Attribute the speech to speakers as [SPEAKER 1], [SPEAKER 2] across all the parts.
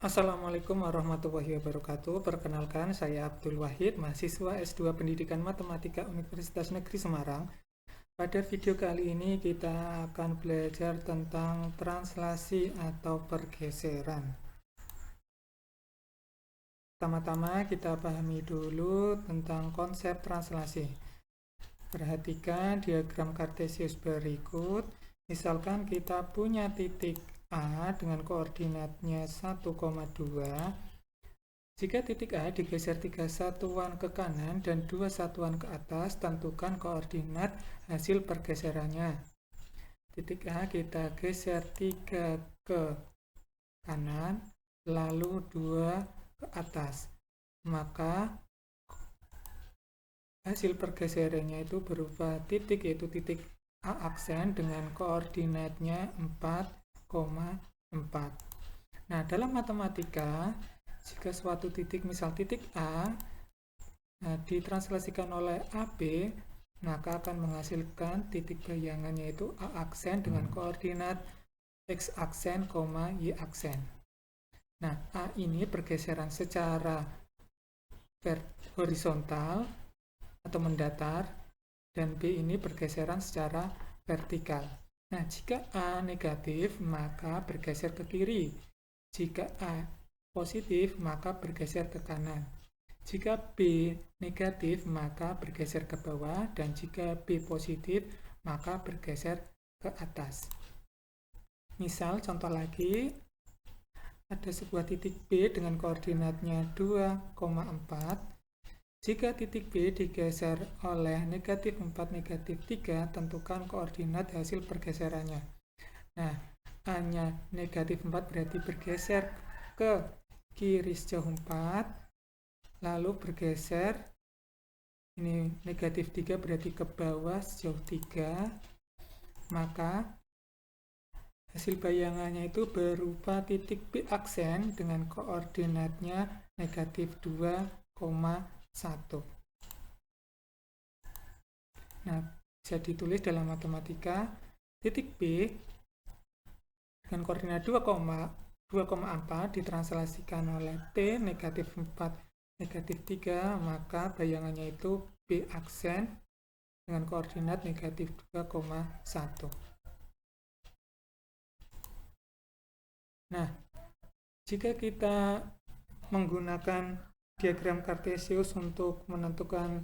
[SPEAKER 1] Assalamualaikum warahmatullahi wabarakatuh. Perkenalkan, saya Abdul Wahid, mahasiswa S2 Pendidikan Matematika Universitas Negeri Semarang. Pada video kali ini kita akan belajar tentang translasi atau pergeseran. Pertama-tama kita pahami dulu tentang konsep translasi. Perhatikan diagram kartesius berikut. Misalkan kita punya titik A dengan koordinatnya 1,2. Jika titik A digeser 3 satuan ke kanan dan 2 satuan ke atas, tentukan koordinat hasil pergeserannya. Titik A kita geser 3 ke kanan, lalu 2 ke atas. Maka hasil pergeserannya itu berupa titik, yaitu titik A aksen dengan koordinatnya 4,4. Nah, dalam matematika, jika suatu titik, misal titik A, ditranslasikan oleh AB, maka akan menghasilkan titik bayangannya yaitu A aksen dengan koordinat X aksen, Y aksen. Nah, A ini pergeseran secara horizontal atau mendatar, dan B ini pergeseran secara vertikal. Nah, jika A negatif, maka bergeser ke kiri. Jika A positif, maka bergeser ke kanan. Jika B negatif, maka bergeser ke bawah, dan jika B positif, maka bergeser ke atas. Misal, contoh lagi, ada sebuah titik B dengan koordinatnya 2,4. Jika titik B digeser oleh negatif 4, negatif 3, tentukan koordinat hasil pergeserannya. Nah, A-nya negatif 4 berarti bergeser ke kiri sejauh 4, lalu bergeser, ini negatif 3 berarti ke bawah sejauh 3, maka hasil bayangannya itu berupa titik B aksen dengan koordinatnya negatif 2,1. Nah, bisa ditulis dalam matematika, titik B dengan koordinat 2,4 ditranslasikan oleh T negatif 4, negatif 3, maka bayangannya itu B aksen dengan koordinat negatif 2,1. Nah, jika kita menggunakan diagram kartesius untuk menentukan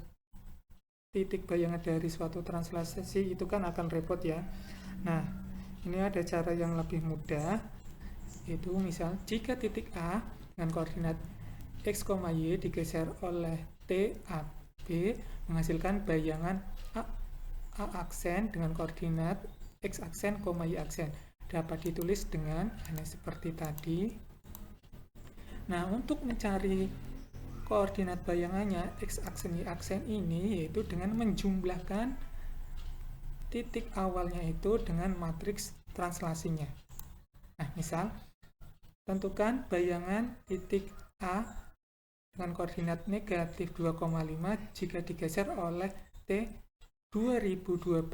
[SPEAKER 1] titik bayangan dari suatu translasi, itu kan akan repot ya. Nah, ini ada cara yang lebih mudah, yaitu misal jika titik A dengan koordinat X, Y digeser oleh T, A, B, menghasilkan bayangan A aksen dengan koordinat X aksen, Y aksen. Dapat ditulis dengan seperti tadi. Nah, untuk mencari koordinat bayangannya X aksen, Y aksen ini, yaitu dengan menjumlahkan titik awalnya itu dengan matriks translasinya. Nah, misal, tentukan bayangan titik A dengan koordinat negatif 2,5 jika digeser oleh T 2012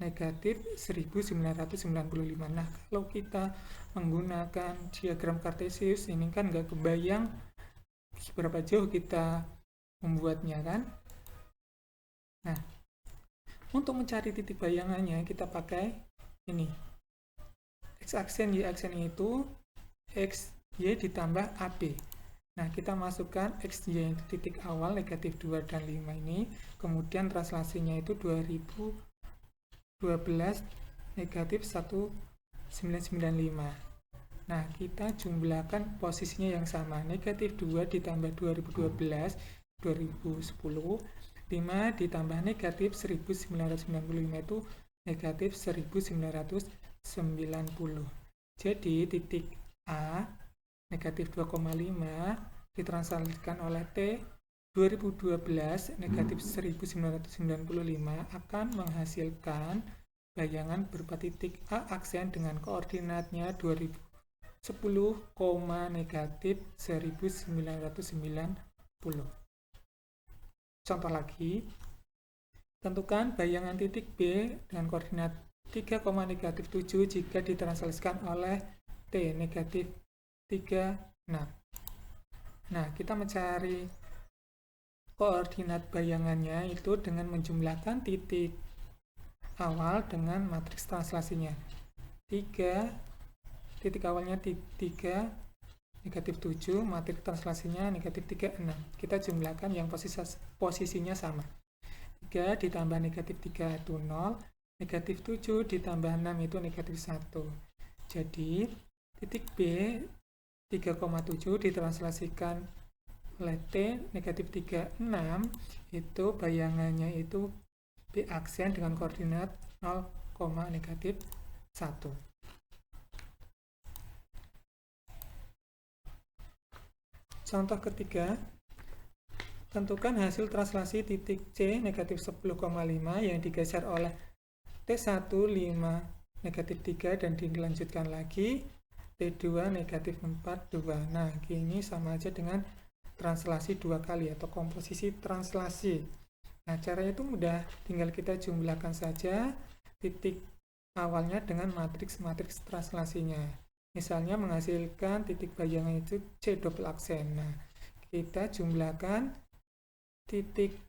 [SPEAKER 1] negatif 1995. Nah, kalau kita menggunakan diagram kartesius ini kan nggak kebayang seberapa jauh kita membuatnya kan. Nah, untuk mencari titik bayangannya kita pakai ini. X aksen, Y aksen itu X, Y ditambah AB. Nah, kita masukkan X, Y itu titik awal negatif 2 dan 5 ini, kemudian translasinya itu 2012 negatif 1995. Nah, kita jumlahkan posisinya yang sama, negatif 2 ditambah 2012, 2010, 5 ditambah negatif 1995 itu negatif 1990. Jadi, titik A, negatif 2,5, ditranslasikan oleh T, 2012, negatif 1995 akan menghasilkan bayangan berupa titik A aksen dengan koordinatnya 2010, negatif 1990. Contoh lagi, tentukan bayangan titik B dengan koordinat 3, negatif 7 jika ditranslasikan oleh T negatif 36. Nah, kita mencari koordinat bayangannya itu dengan menjumlahkan titik awal dengan matriks translasinya. 3, titik awalnya 3, negatif 7, matriks translasinya negatif 36. Kita jumlahkan yang posisinya sama. 3 ditambah negatif 3 itu 0, negatif 7 ditambah 6 itu negatif 1. Jadi, titik B 3,7 ditranslasikan oleh T negatif 36, itu bayangannya itu B aksen dengan koordinat 0, negatif 1. Contoh ketiga, tentukan hasil translasi titik C negatif 10,5 yang digeser oleh T1 5 negatif 3 dan dilanjutkan lagi T2 negatif 4 2. Nah, ini sama aja dengan translasi 2 kali atau komposisi translasi. Nah, caranya itu mudah, tinggal kita jumlahkan saja titik awalnya dengan matriks translasinya. Misalnya menghasilkan titik bayangan itu C double aksen. Nah, kita jumlahkan titik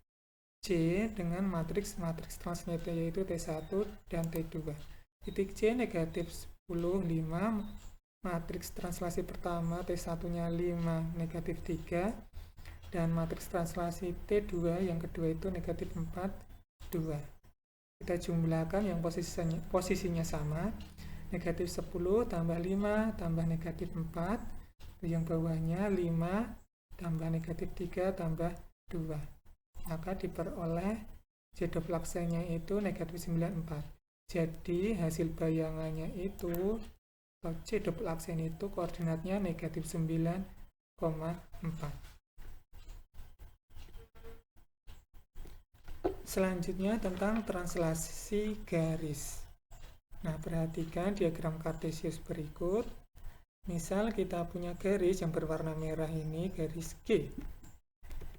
[SPEAKER 1] C dengan matriks translasinya yaitu T1 dan T2. Titik C negatif 10, 5, matriks translasi pertama T1-nya 5, negatif 3, dan matriks translasi T2 yang kedua itu negatif 4, 2. Kita jumlahkan yang posisinya sama, negatif 10 tambah 5 tambah negatif 4, yang bawahnya 5 tambah negatif 3 tambah 2. Maka diperoleh C double aksennya itu negatif 94. Jadi hasil bayangannya itu C double aksen itu koordinatnya negatif 9,4. Selanjutnya tentang translasi garis. Nah, perhatikan diagram kartesius berikut. Misal kita punya garis yang berwarna merah ini, garis G.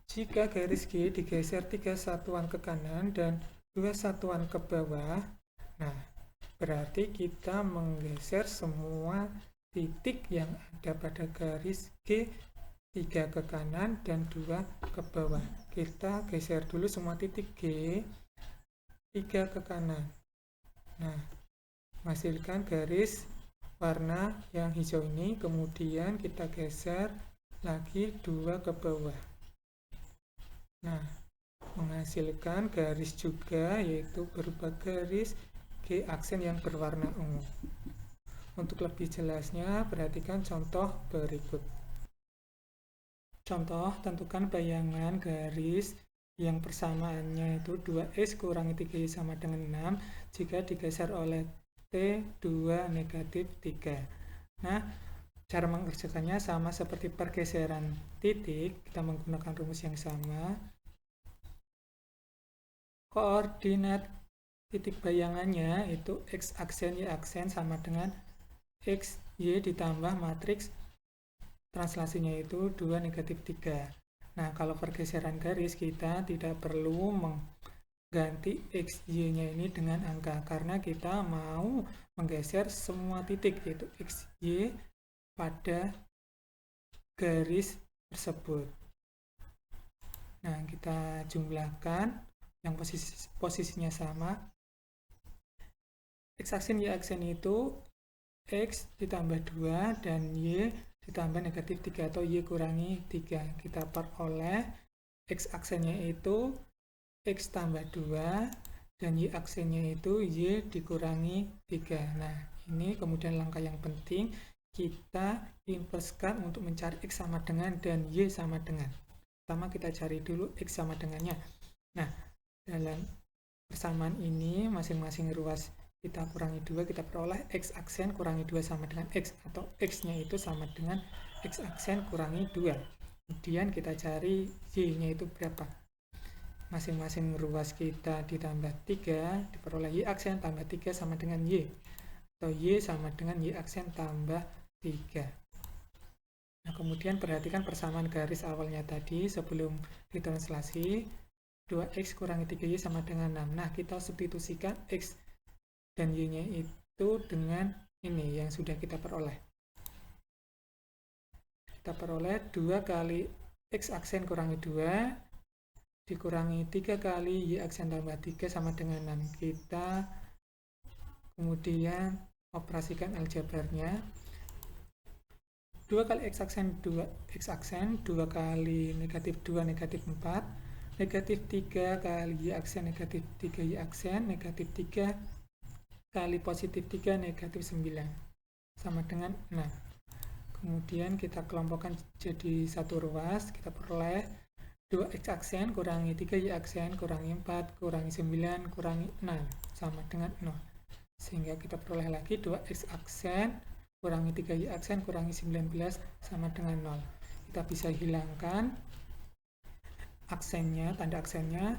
[SPEAKER 1] Jika garis G digeser 3 satuan ke kanan dan 2 satuan ke bawah, nah, berarti kita menggeser semua titik yang ada pada garis G 3 ke kanan dan 2 ke bawah. Kita geser dulu semua titik G 3 ke kanan. Nah, menghasilkan garis warna yang hijau ini, kemudian kita geser lagi 2 ke bawah. Nah, menghasilkan garis juga, yaitu berupa garis G aksen yang berwarna ungu. Untuk lebih jelasnya, perhatikan contoh berikut. Contoh, tentukan bayangan garis yang persamaannya itu 2x kurangi 3y sama dengan 6 jika digeser oleh T2 negatif 3. Nah, cara mengerjakannya sama seperti pergeseran titik, kita menggunakan rumus yang sama. Koordinat titik bayangannya itu x aksen y aksen sama dengan x y ditambah matriks translasinya itu 2 negatif 3. Nah, kalau pergeseran garis kita tidak perlu mengganti x y nya ini dengan angka karena kita mau menggeser semua titik yaitu x y pada garis tersebut. Nah, kita jumlahkan yang posisinya sama. X aksen y aksen itu x ditambah 2 dan y ditambah negatif 3 atau y kurangi 3. Kita peroleh x aksennya itu x tambah 2 dan y aksennya itu y dikurangi 3. Nah, ini kemudian langkah yang penting, kita inverskan untuk mencari x sama dengan dan y sama dengan. Pertama kita cari dulu x sama dengannya. Nah, dalam persamaan ini masing-masing ruas kita kurangi 2, kita peroleh x aksen kurangi 2 sama dengan x, atau x-nya itu sama dengan x aksen kurangi 2. Kemudian kita cari y-nya itu berapa. Masing-masing ruas kita ditambah 3, diperoleh y aksen tambah 3 sama dengan y, atau y sama dengan y aksen tambah 3. Nah, kemudian perhatikan persamaan garis awalnya tadi sebelum ditranslasi, 2x kurangi 3y sama dengan 6. Nah, kita substitusikan x dan y-nya itu dengan ini yang sudah kita peroleh. kita peroleh 2 kali X aksen kurangi 2 dikurangi 3 kali Y aksen tambah 3 sama dengan 6. Kita kemudian operasikan aljabarnya. 2 kali X aksen 2 kali negatif 2 negatif 4 negatif 3 kali Y aksen negatif 3 Y aksen negatif 3 kali positif 3 negatif 9 sama dengan 6. Kemudian kita kelompokkan jadi satu ruas, kita peroleh 2X aksen kurangi 3Y aksen kurangi 4 kurangi 9 kurangi 6 sama dengan 0. Sehingga kita peroleh lagi 2X aksen kurangi 3Y aksen kurangi 19 sama dengan 0. Kita bisa hilangkan aksennya, tanda aksennya.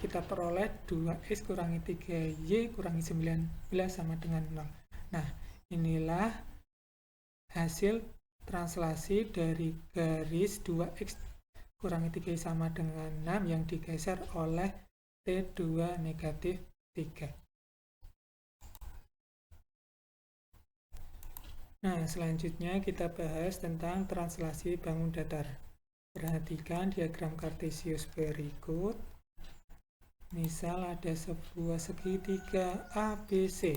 [SPEAKER 1] Kita peroleh 2X kurangi 3Y kurangi 19 sama dengan 0. Nah, inilah hasil translasi dari garis 2X kurangi 3Y sama dengan 6 yang digeser oleh T2 negatif 3. Nah, selanjutnya kita bahas tentang translasi bangun datar. Perhatikan diagram kartesius berikut. Misal ada sebuah segitiga ABC.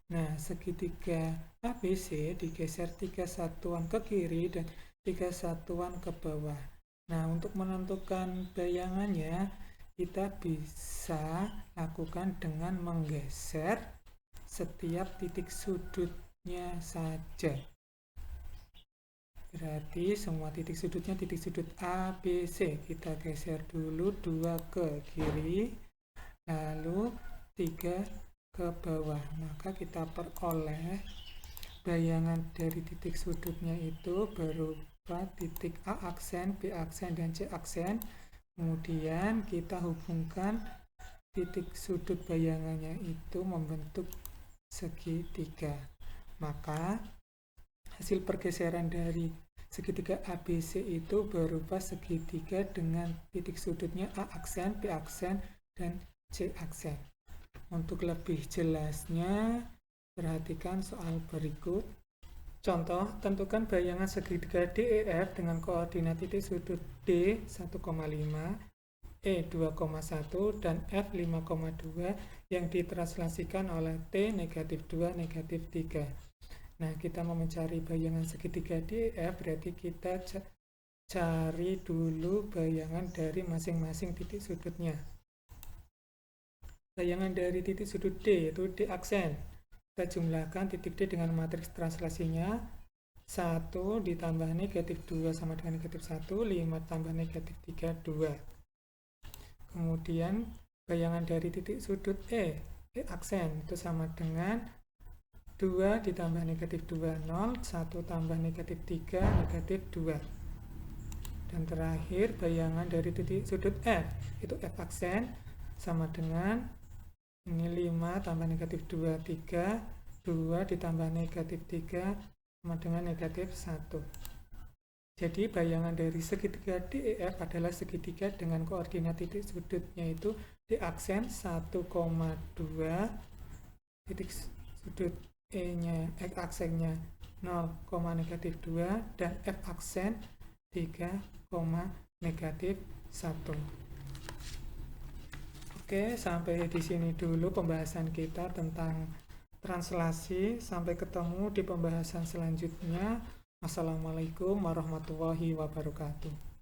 [SPEAKER 1] Nah, segitiga ABC digeser 3 satuan ke kiri dan 3 satuan ke bawah. Nah, untuk menentukan bayangannya, kita bisa lakukan dengan menggeser setiap titik sudutnya saja. Berarti semua titik sudutnya titik sudut ABC. Kita geser dulu 2 ke kiri, lalu 3 ke bawah. Maka kita peroleh bayangan dari titik sudutnya itu berupa titik A aksen, B aksen, dan C aksen. Kemudian kita hubungkan titik sudut bayangannya itu membentuk segitiga. Maka hasil pergeseran dari segitiga ABC itu berupa segitiga dengan titik sudutnya A aksen, B aksen, dan C aksen. Untuk lebih jelasnya, perhatikan soal berikut. Contoh, tentukan bayangan segitiga DEF dengan koordinat titik sudut D 1,5, E 2,1, dan F 5,2 yang ditranslasikan oleh T negatif 2, negatif 3. Nah, kita mau mencari bayangan segitiga DEF, berarti kita cari dulu bayangan dari masing-masing titik sudutnya. Bayangan dari titik sudut D yaitu D aksen. Kita jumlahkan titik D dengan matriks translasinya. 1 ditambah negatif 2 sama dengan negatif 1, 5 tambah negatif 3, 2. Kemudian bayangan dari titik sudut E aksen itu sama dengan 2 ditambah negatif 2, 0, 1 tambah negatif 3, negatif 2. Dan terakhir bayangan dari titik sudut F, itu F aksen, sama dengan ini 5 tambah negatif 2, 3, 2 ditambah negatif 3 sama dengan negatif 1. Jadi bayangan dari segitiga DEF adalah segitiga dengan koordinat titik sudutnya itu D aksen 1,2, titik sudut E-nya, X aksennya 0, negatif 2, dan F aksen 3, negatif 1. Oke, sampai di sini dulu pembahasan kita tentang translasi. Sampai ketemu di pembahasan selanjutnya. Wassalamualaikum warahmatullahi wabarakatuh.